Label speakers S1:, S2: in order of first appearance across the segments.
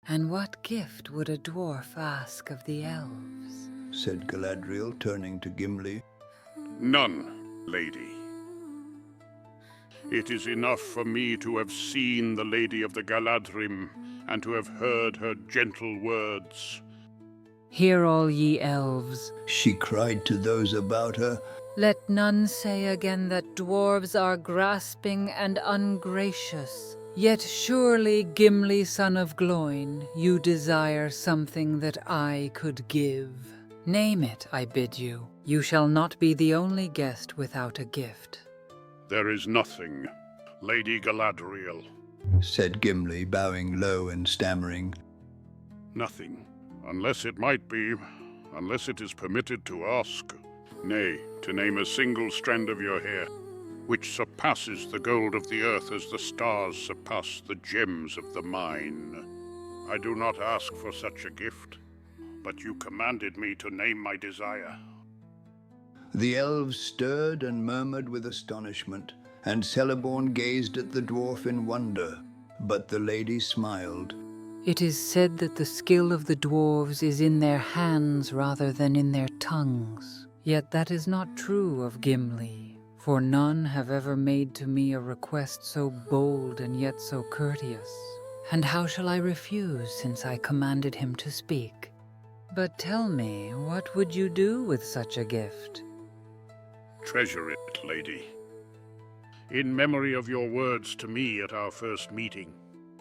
S1: And what gift would a dwarf ask of the elves?
S2: Said Galadriel, turning to Gimli.
S3: None, lady. It is enough for me to have seen the Lady of the Galadrim, and to have heard her gentle words.
S1: Hear all ye elves.
S2: She cried to those about her.
S1: Let none say again that dwarves are grasping and ungracious. Yet surely, Gimli, son of Gloin, you desire something that I could give. Name it, I bid you. You shall not be the only guest without a gift.
S3: There is nothing, Lady Galadriel.
S2: Said Gimli, bowing low and stammering.
S3: Nothing, unless it might be, unless it is permitted to ask. Nay, to name a single strand of your hair, which surpasses the gold of the earth as the stars surpass the gems of the mine. I do not ask for such a gift, but you commanded me to name my desire.
S2: The elves stirred and murmured with astonishment, and Celeborn gazed at the dwarf in wonder, but the lady smiled.
S1: It is said that the skill of the dwarves is in their hands rather than in their tongues. Yet that is not true of Gimli, for none have ever made to me a request so bold and yet so courteous. And how shall I refuse, since I commanded him to speak? But tell me, what would you do with such a gift?
S3: Treasure it, lady, in memory of your words to me at our first meeting.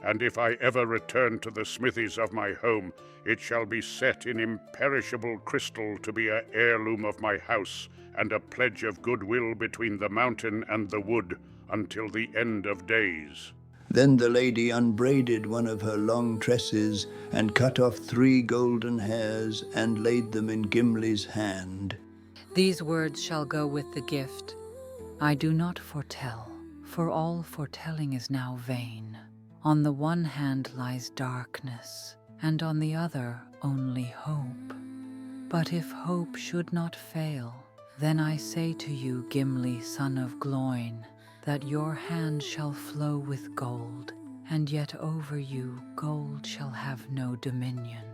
S3: And if I ever return to the smithies of my home, it shall be set in imperishable crystal to be an heirloom of my house, and a pledge of goodwill between the mountain and the wood until the end of days.
S2: Then the lady unbraided one of her long tresses, and cut off 3 golden hairs, and laid them in Gimli's hand.
S1: These words shall go with the gift. I do not foretell, for all foretelling is now vain. On the one hand lies darkness, and on the other only hope. But if hope should not fail, then I say to you, Gimli, son of Gloin, that your hand shall flow with gold, and yet over you gold shall have no dominion.